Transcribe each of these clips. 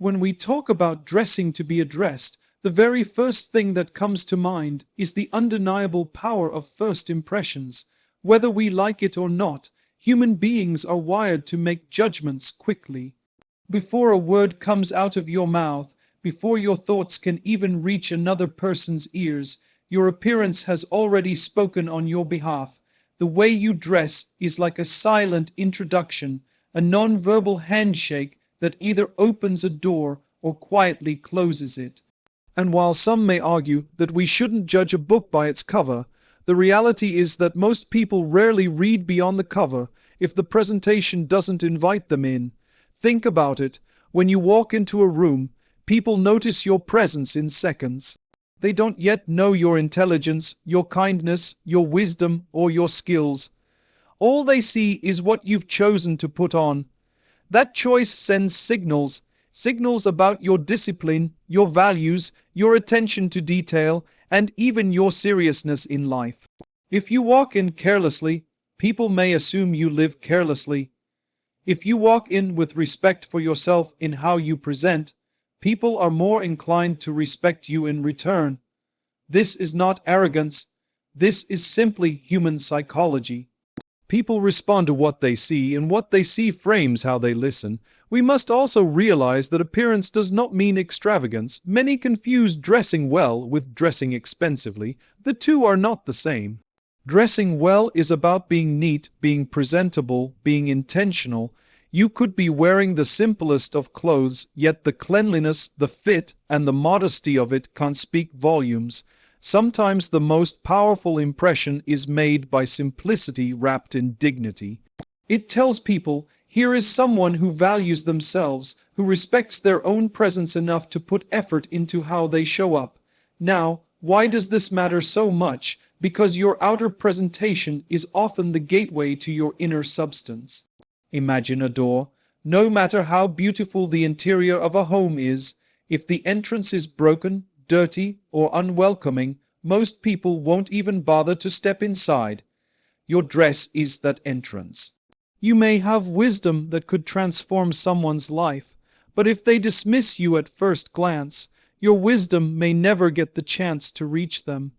When we talk about dressing to be addressed, the very first thing that comes to mind is the undeniable power of first impressions. Whether we like it or not, human beings are wired to make judgments quickly. Before a word comes out of your mouth, before your thoughts can even reach another person's ears, your appearance has already spoken on your behalf. The way you dress is like a silent introduction, a non-verbal handshake that either opens a door or quietly closes it. And while some may argue that we shouldn't judge a book by its cover, the reality is that most people rarely read beyond the cover if the presentation doesn't invite them in. Think about it. When you walk into a room, people notice your presence in seconds. They don't yet know your intelligence, your kindness, your wisdom, or your skills. All they see is what you've chosen to put on. That choice sends signals about your discipline, your values, your attention to detail, and even your seriousness in life. If you walk in carelessly, people may assume you live carelessly. If you walk in with respect for yourself in how you present, people are more inclined to respect you in return. This is not arrogance. This is simply human psychology. People respond to what they see, and what they see frames how they listen. We must also realize that appearance does not mean extravagance. Many confuse dressing well with dressing expensively. The two are not the same. Dressing well is about being neat, being presentable, being intentional. You could be wearing the simplest of clothes, yet the cleanliness, the fit, and the modesty of it can speak volumes. Sometimes the most powerful impression is made by simplicity wrapped in dignity. It tells people, here is someone who values themselves, who respects their own presence enough to put effort into how they show up. Now, why does this matter so much? Because your outer presentation is often the gateway to your inner substance. Imagine a door. No matter how beautiful the interior of a home is, if the entrance is broken, dirty, or unwelcoming, most people won't even bother to step inside. Your dress is that entrance. You may have wisdom that could transform someone's life, but if they dismiss you at first glance, your wisdom may never get the chance to reach them.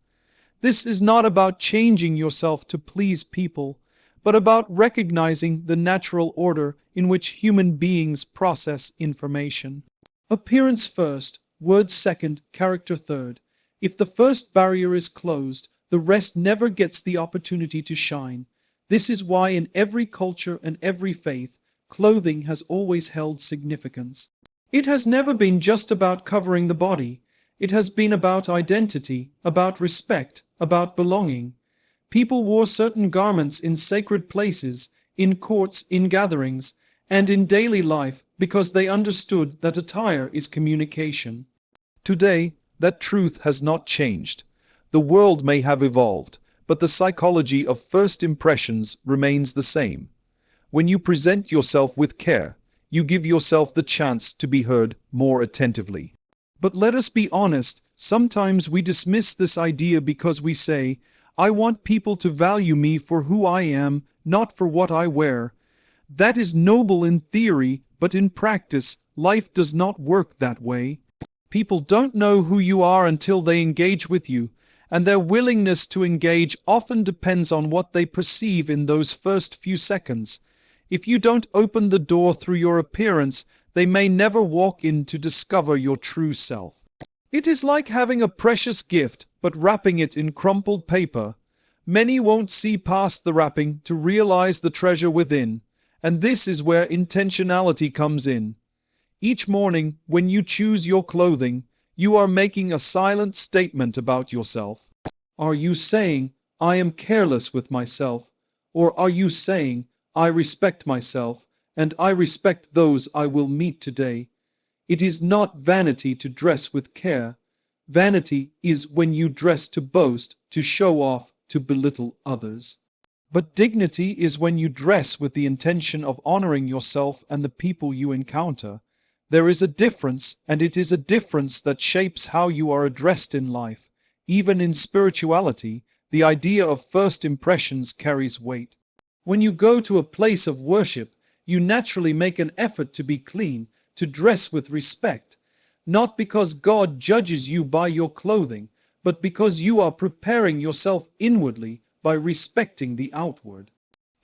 This is not about changing yourself to please people, but about recognizing the natural order in which human beings process information. Appearance first, words second, character third. If the first barrier is closed, the rest never gets the opportunity to shine. This is why in every culture and every faith, clothing has always held significance. It has never been just about covering the body. It has been about identity, about respect, about belonging. People wore certain garments in sacred places, in courts, in gatherings, and in daily life because they understood that attire is communication. Today, that truth has not changed. The world may have evolved, but the psychology of first impressions remains the same. When you present yourself with care, you give yourself the chance to be heard more attentively. But let us be honest, sometimes we dismiss this idea because we say, I want people to value me for who I am, not for what I wear. That is noble in theory, but in practice, life does not work that way. People don't know who you are until they engage with you, and their willingness to engage often depends on what they perceive in those first few seconds. If you don't open the door through your appearance, they may never walk in to discover your true self. It is like having a precious gift, but wrapping it in crumpled paper. Many won't see past the wrapping to realize the treasure within, and this is where intentionality comes in. Each morning, when you choose your clothing, you are making a silent statement about yourself. Are you saying, I am careless with myself? Or are you saying, I respect myself, and I respect those I will meet today? It is not vanity to dress with care. Vanity is when you dress to boast, to show off, to belittle others. But dignity is when you dress with the intention of honoring yourself and the people you encounter. There is a difference, and it is a difference that shapes how you are addressed in life. Even in spirituality, the idea of first impressions carries weight. When you go to a place of worship, you naturally make an effort to be clean, to dress with respect, not because God judges you by your clothing, but because you are preparing yourself inwardly by respecting the outward.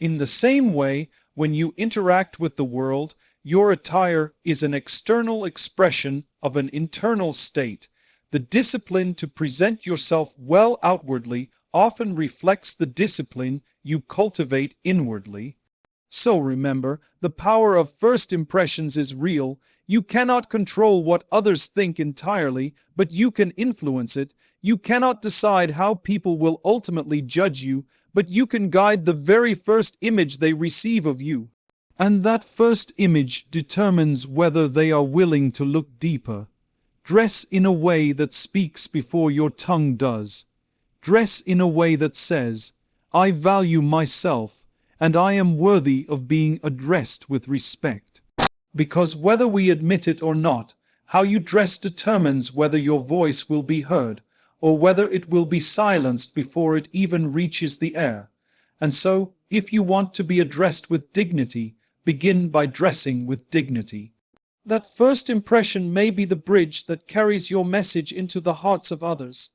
In the same way, when you interact with the world, your attire is an external expression of an internal state. The discipline to present yourself well outwardly often reflects the discipline you cultivate inwardly. So remember, the power of first impressions is real. You cannot control what others think entirely, but you can influence it. You cannot decide how people will ultimately judge you, but you can guide the very first image they receive of you. And that first image determines whether they are willing to look deeper. Dress in a way that speaks before your tongue does. Dress in a way that says, I value myself, and I am worthy of being addressed with respect. Because whether we admit it or not, how you dress determines whether your voice will be heard, or whether it will be silenced before it even reaches the air. And so, if you want to be addressed with dignity, begin by dressing with dignity. That first impression may be the bridge that carries your message into the hearts of others.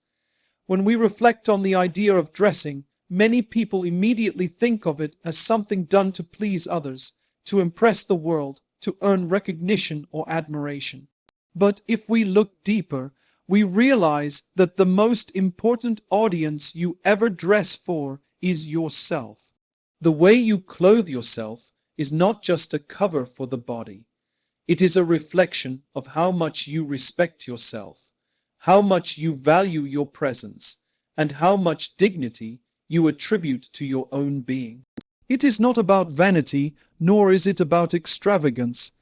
When we reflect on the idea of dressing, many people immediately think of it as something done to please others, to impress the world, to earn recognition or admiration. But if we look deeper, we realize that the most important audience you ever dress for is yourself. The way you clothe yourself is not just a cover for the body. It is a reflection of how much you respect yourself, how much you value your presence, and how much dignity you attribute to your own being. It is not about vanity, nor is it about extravagance.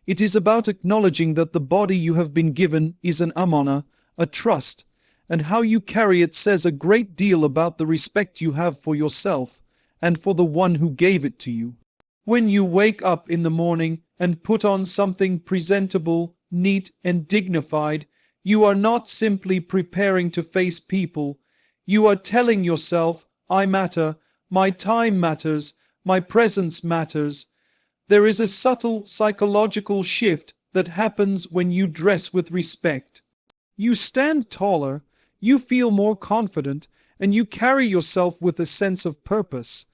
It is about acknowledging that the body you have been given is an amana, a trust, and how you carry it says a great deal about the respect you have for yourself and for the one who gave it to you. When you wake up in the morning and put on something presentable, neat, and dignified, you are not simply preparing to face people. You are telling yourself, I matter, my time matters, my presence matters. There is a subtle psychological shift that happens when you dress with respect. You stand taller, you feel more confident, and you carry yourself with a sense of purpose.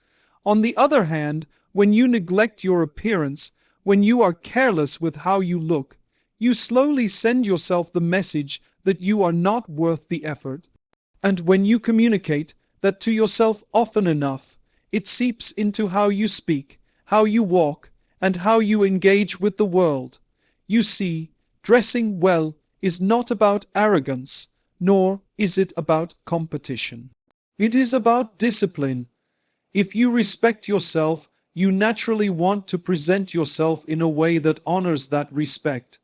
On the other hand, when you neglect your appearance, when you are careless with how you look, you slowly send yourself the message that you are not worth the effort. And when you communicate that to yourself often enough, it seeps into how you speak, how you walk, and how you engage with the world. You see, dressing well is not about arrogance, nor is it about competition. It is about discipline. If you respect yourself, you naturally want to present yourself in a way that honors that respect.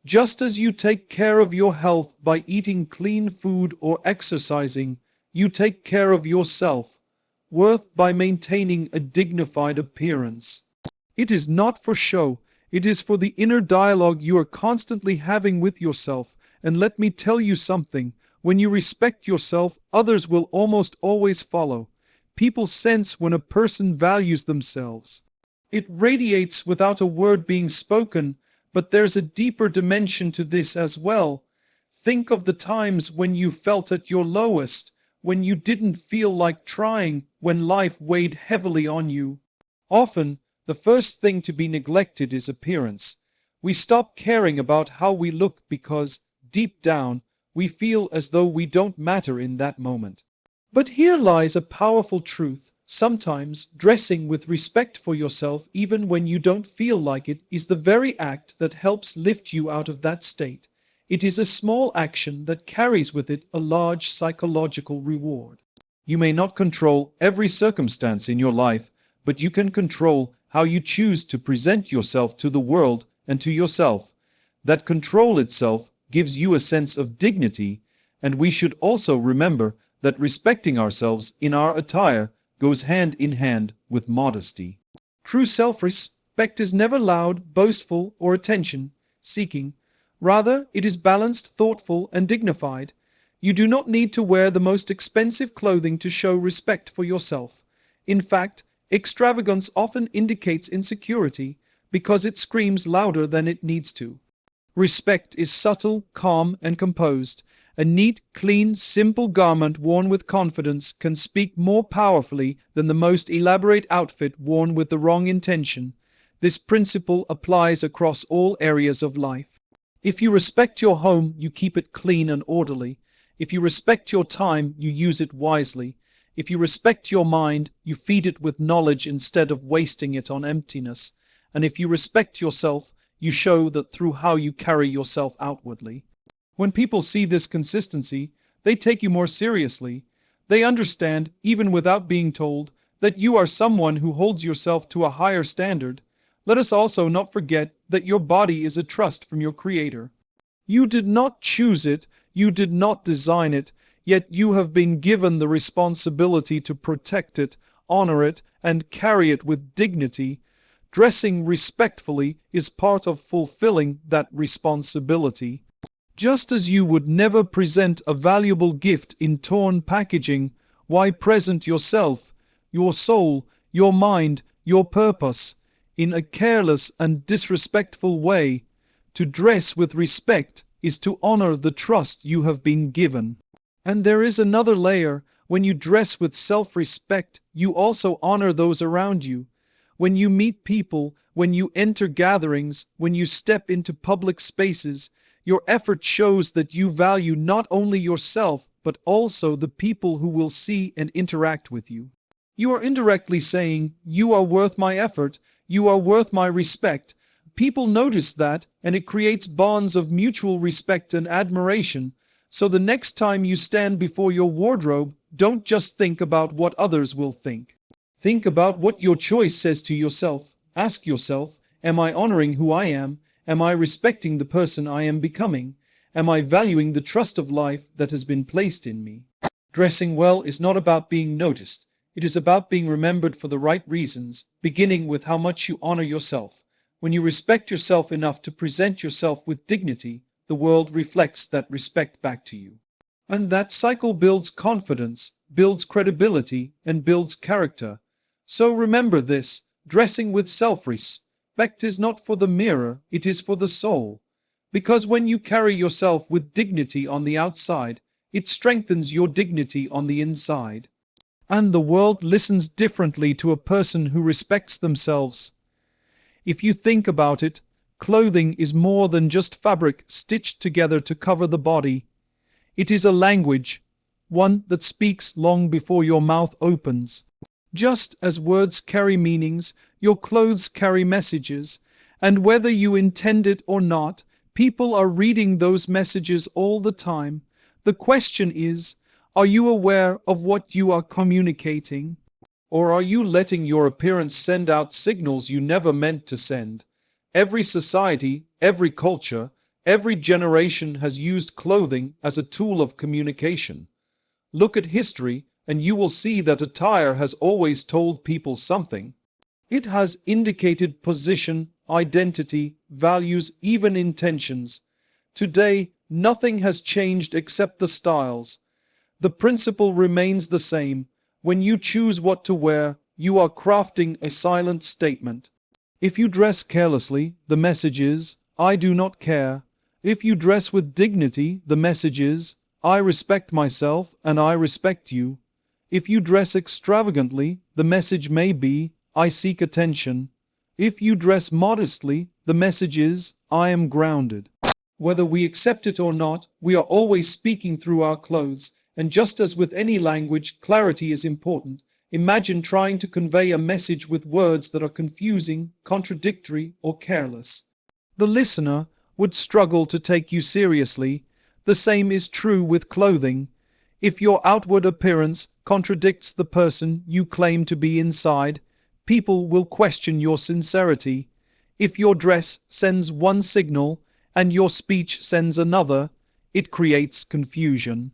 Just as you take care of your health by eating clean food or exercising, you take care of yourself, worth by maintaining a dignified appearance. It is not for show, it is for the inner dialogue you are constantly having with yourself. And let me tell you something, when you respect yourself, others will almost always follow. People sense when a person values themselves. It radiates without a word being spoken, but there's a deeper dimension to this as well. Think of the times when you felt at your lowest, when you didn't feel like trying, when life weighed heavily on you. Often, the first thing to be neglected is appearance. We stop caring about how we look because, deep down, we feel as though we don't matter in that moment. But here lies a powerful truth. Sometimes, dressing with respect for yourself even when you don't feel like it is the very act that helps lift you out of that state. It is a small action that carries with it a large psychological reward. You may not control every circumstance in your life, but you can control how you choose to present yourself to the world and to yourself. That control itself gives you a sense of dignity, and we should also remember that respecting ourselves in our attire goes hand in hand with modesty. True self-respect is never loud, boastful, or attention-seeking. Rather, it is balanced, thoughtful, and dignified. You do not need to wear the most expensive clothing to show respect for yourself. In fact, extravagance often indicates insecurity, because it screams louder than it needs to. Respect is subtle, calm, and composed. A neat, clean, simple garment worn with confidence can speak more powerfully than the most elaborate outfit worn with the wrong intention. This principle applies across all areas of life. If you respect your home, you keep it clean and orderly. If you respect your time, you use it wisely. If you respect your mind, you feed it with knowledge instead of wasting it on emptiness. And if you respect yourself, you show that through how you carry yourself outwardly. When people see this consistency, they take you more seriously. They understand, even without being told, that you are someone who holds yourself to a higher standard. Let us also not forget that your body is a trust from your Creator. You did not choose it, you did not design it, yet you have been given the responsibility to protect it, honor it, and carry it with dignity. Dressing respectfully is part of fulfilling that responsibility. Just as you would never present a valuable gift in torn packaging, why present yourself, your soul, your mind, your purpose, in a careless and disrespectful way? To dress with respect is to honor the trust you have been given. And there is another layer. When you dress with self-respect, you also honor those around you. When you meet people, when you enter gatherings, when you step into public spaces, your effort shows that you value not only yourself, but also the people who will see and interact with you. You are indirectly saying, "You are worth my effort, you are worth my respect." People notice that, and it creates bonds of mutual respect and admiration. So the next time you stand before your wardrobe, don't just think about what others will think. Think about what your choice says to yourself. Ask yourself, am I honoring who I am? Am I respecting the person I am becoming? Am I valuing the trust of life that has been placed in me? Dressing well is not about being noticed. It is about being remembered for the right reasons, beginning with how much you honor yourself. When you respect yourself enough to present yourself with dignity, the world reflects that respect back to you. And that cycle builds confidence, builds credibility, and builds character. So remember this, dressing with self-respect is not for the mirror, it is for the soul. Because when you carry yourself with dignity on the outside, it strengthens your dignity on the inside. And the world listens differently to a person who respects themselves. If you think about it, clothing is more than just fabric stitched together to cover the body. It is a language, one that speaks long before your mouth opens. Just as words carry meanings, your clothes carry messages, and whether you intend it or not, people are reading those messages all the time. The question is, are you aware of what you are communicating? Or are you letting your appearance send out signals you never meant to send? Every society, every culture, every generation has used clothing as a tool of communication. Look at history, and you will see that attire has always told people something. It has indicated position, identity, values, even intentions. Today, nothing has changed except the styles. The principle remains the same. When you choose what to wear, you are crafting a silent statement. If you dress carelessly, the message is, "I do not care." If you dress with dignity, the message is, "I respect myself and I respect you." If you dress extravagantly, the message may be, "I seek attention." If you dress modestly, the message is, "I am grounded." Whether we accept it or not, we are always speaking through our clothes, and just as with any language, clarity is important. Imagine trying to convey a message with words that are confusing, contradictory, or careless. The listener would struggle to take you seriously. The same is true with clothing. If your outward appearance contradicts the person you claim to be inside, people will question your sincerity. If your dress sends one signal and your speech sends another, it creates confusion.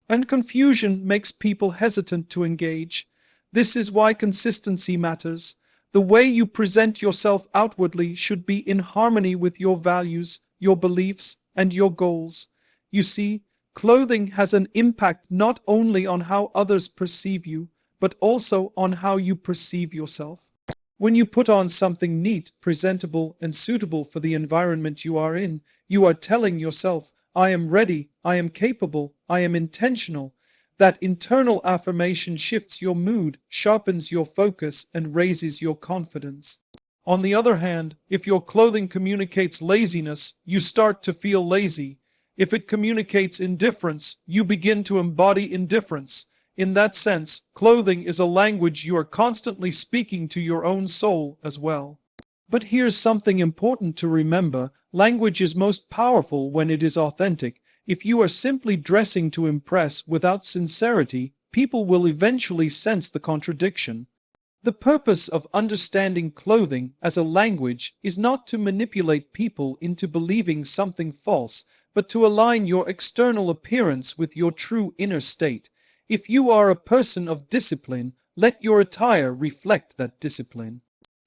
And confusion makes people hesitant to engage. This is why consistency matters. The way you present yourself outwardly should be in harmony with your values, your beliefs, and your goals. You see, clothing has an impact not only on how others perceive you, but also on how you perceive yourself. When you put on something neat, presentable, and suitable for the environment you are in, you are telling yourself, I am ready, I am capable, I am intentional. That internal affirmation shifts your mood, sharpens your focus, and raises your confidence. On the other hand, if your clothing communicates laziness, you start to feel lazy. If it communicates indifference, you begin to embody indifference. In that sense, clothing is a language you are constantly speaking to your own soul as well. But here's something important to remember. Language is most powerful when it is authentic. If you are simply dressing to impress without sincerity, people will eventually sense the contradiction. The purpose of understanding clothing as a language is not to manipulate people into believing something false, but to align your external appearance with your true inner state. If you are a person of discipline, let your attire reflect that discipline.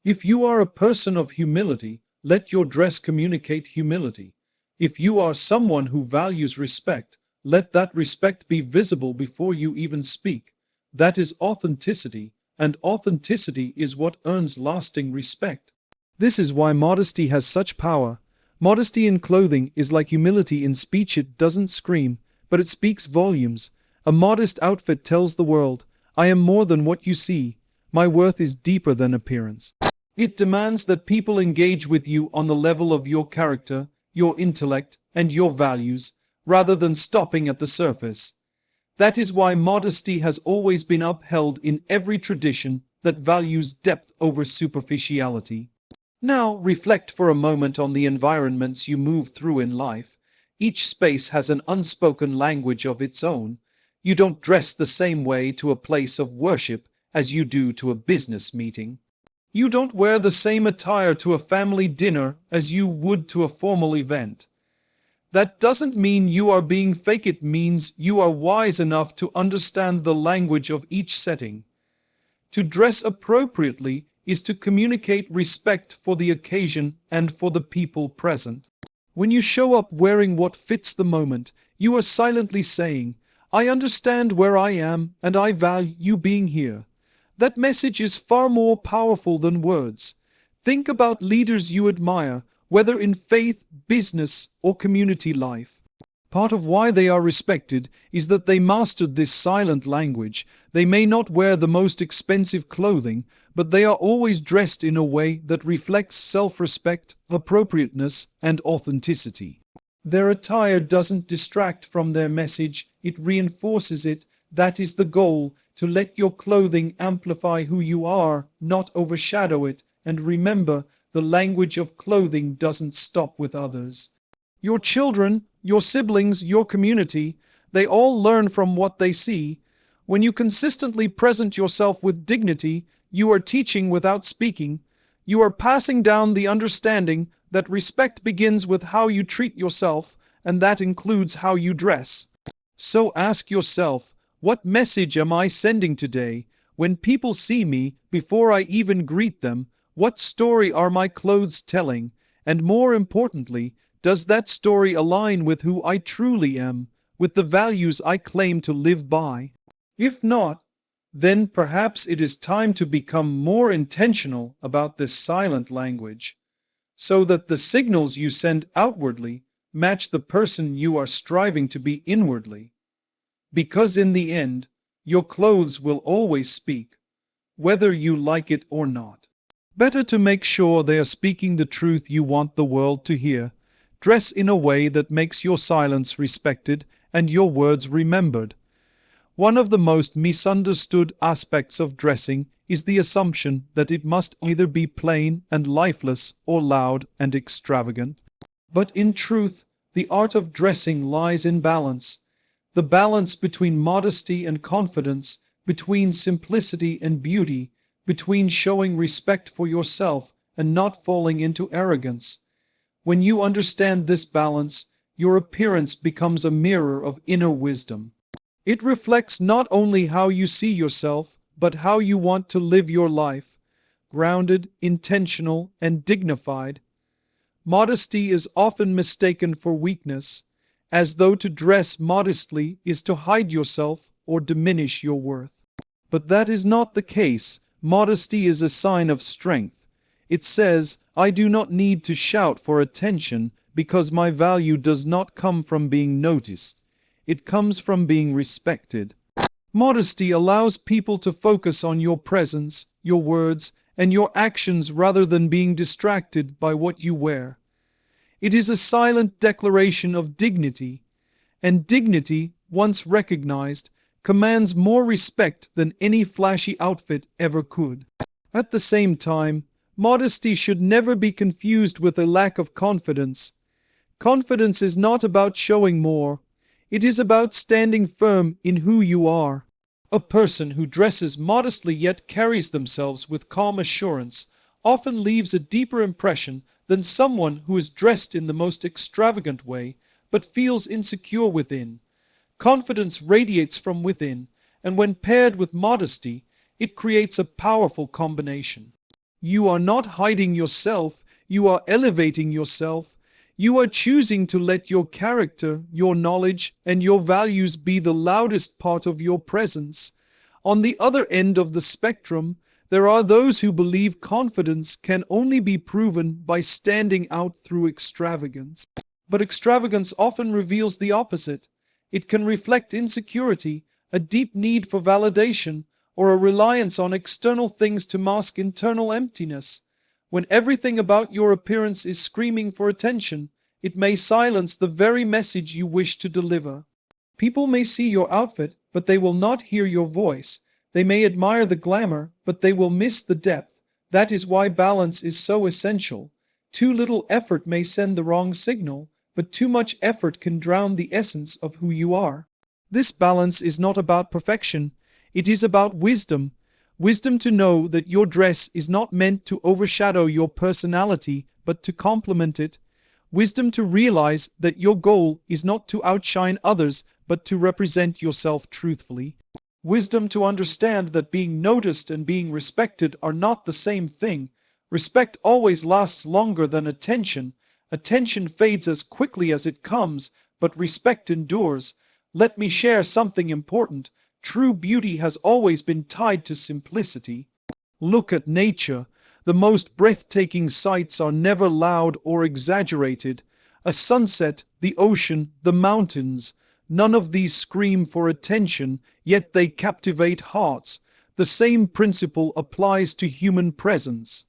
If you are a person of humility, let your dress communicate humility. If you are someone who values respect, let that respect be visible before you even speak. That is authenticity, and authenticity is what earns lasting respect. This is why modesty has such power. Modesty in clothing is like humility in speech. It doesn't scream, but it speaks volumes. A modest outfit tells the world, I am more than what you see. My worth is deeper than appearance. It demands that people engage with you on the level of your character, your intellect, and your values, rather than stopping at the surface. That is why modesty has always been upheld in every tradition that values depth over superficiality. Now, reflect for a moment on the environments you move through in life. Each space has an unspoken language of its own. You don't dress the same way to a place of worship as you do to a business meeting. You don't wear the same attire to a family dinner as you would to a formal event. That doesn't mean you are being fake. It means you are wise enough to understand the language of each setting. To dress appropriately is to communicate respect for the occasion and for the people present. When you show up wearing what fits the moment, you are silently saying, I understand where I am and I value being here. That message is far more powerful than words. Think about leaders you admire, whether in faith, business, or community life. Part of why they are respected is that they mastered this silent language. They may not wear the most expensive clothing, but they are always dressed in a way that reflects self-respect, appropriateness, and authenticity. Their attire doesn't distract from their message, it reinforces it. That is the goal, to let your clothing amplify who you are, not overshadow it. And remember, the language of clothing doesn't stop with others. Your children, your siblings, your community, they all learn from what they see. When you consistently present yourself with dignity, you are teaching without speaking. You are passing down the understanding that respect begins with how you treat yourself, and that includes how you dress. So ask yourself, what message am I sending today? When people see me, before I even greet them, what story are my clothes telling? And more importantly, does that story align with who I truly am, with the values I claim to live by? If not, then perhaps it is time to become more intentional about this silent language, so that the signals you send outwardly match the person you are striving to be inwardly. Because in the end, your clothes will always speak, whether you like it or not. Better to make sure they are speaking the truth you want the world to hear. Dress in a way that makes your silence respected and your words remembered. One of the most misunderstood aspects of dressing is the assumption that it must either be plain and lifeless or loud and extravagant. But in truth, the art of dressing lies in balance. The balance between modesty and confidence, between simplicity and beauty, between showing respect for yourself and not falling into arrogance. When you understand this balance, your appearance becomes a mirror of inner wisdom. It reflects not only how you see yourself, but how you want to live your life, grounded, intentional, and dignified. Modesty is often mistaken for weakness, as though to dress modestly is to hide yourself or diminish your worth. But that is not the case. Modesty is a sign of strength. It says, I do not need to shout for attention because my value does not come from being noticed. It comes from being respected. Modesty allows people to focus on your presence, your words, and your actions rather than being distracted by what you wear. It is a silent declaration of dignity, and dignity, once recognized, commands more respect than any flashy outfit ever could. At the same time, modesty should never be confused with a lack of confidence. Confidence is not about showing more. It is about standing firm in who you are. A person who dresses modestly yet carries themselves with calm assurance often leaves a deeper impression than someone who is dressed in the most extravagant way but feels insecure within. Confidence radiates from within, and when paired with modesty, it creates a powerful combination. You are not hiding yourself, you are elevating yourself. You are choosing to let your character, your knowledge, and your values be the loudest part of your presence. On the other end of the spectrum, there are those who believe confidence can only be proven by standing out through extravagance. But extravagance often reveals the opposite. It can reflect insecurity, a deep need for validation, or a reliance on external things to mask internal emptiness. When everything about your appearance is screaming for attention, it may silence the very message you wish to deliver. People may see your outfit, but they will not hear your voice. They may admire the glamour, but they will miss the depth. That is why balance is so essential. Too little effort may send the wrong signal, but too much effort can drown the essence of who you are. This balance is not about perfection. It is about wisdom. Wisdom to know that your dress is not meant to overshadow your personality, but to complement it. Wisdom to realize that your goal is not to outshine others, but to represent yourself truthfully. Wisdom to understand that being noticed and being respected are not the same thing. Respect always lasts longer than attention. Attention fades as quickly as it comes, but respect endures. Let me share something important. True beauty has always been tied to simplicity. Look at nature. The most breathtaking sights are never loud or exaggerated. A sunset, the ocean, the mountains. None of these scream for attention, yet they captivate hearts. The same principle applies to human presence.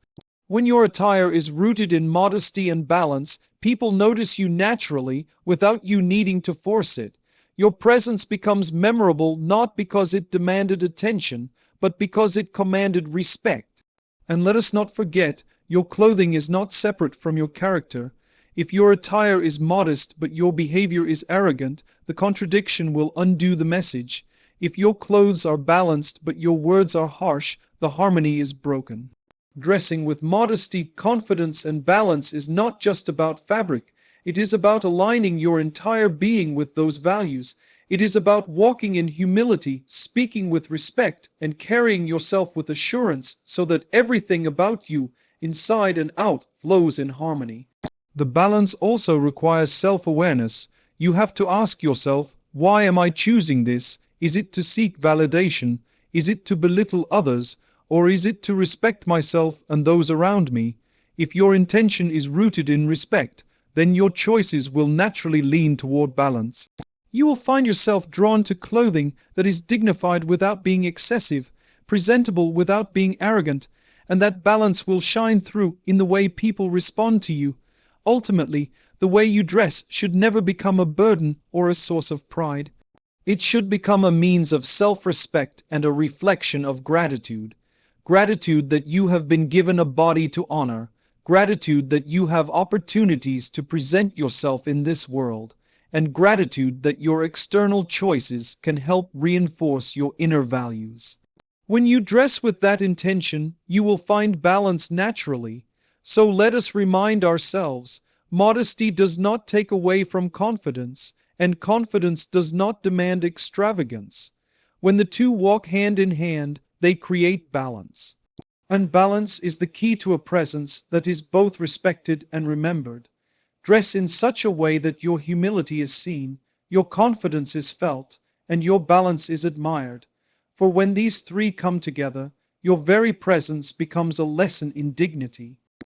When your attire is rooted in modesty and balance, people notice you naturally without you needing to force it. Your presence becomes memorable not because it demanded attention, but because it commanded respect. And let us not forget, your clothing is not separate from your character. If your attire is modest but your behavior is arrogant, the contradiction will undo the message. If your clothes are balanced but your words are harsh, the harmony is broken. Dressing with modesty, confidence, and balance is not just about fabric. It is about aligning your entire being with those values. It is about walking in humility, speaking with respect, and carrying yourself with assurance so that everything about you, inside and out, flows in harmony. The balance also requires self-awareness. You have to ask yourself, why am I choosing this? Is it to seek validation? Is it to belittle others? Or is it to respect myself and those around me? If your intention is rooted in respect, then your choices will naturally lean toward balance. You will find yourself drawn to clothing that is dignified without being excessive, presentable without being arrogant, and that balance will shine through in the way people respond to you. Ultimately, the way you dress should never become a burden or a source of pride. It should become a means of self-respect and a reflection of gratitude. Gratitude that you have been given a body to honor. Gratitude that you have opportunities to present yourself in this world. And gratitude that your external choices can help reinforce your inner values. When you dress with that intention, you will find balance naturally. So let us remind ourselves, modesty does not take away from confidence, and confidence does not demand extravagance. When the two walk hand in hand, they create balance. And balance is the key to a presence that is both respected and remembered. Dress in such a way that your humility is seen, your confidence is felt, and your balance is admired. For when these three come together, your very presence becomes a lesson in dignity.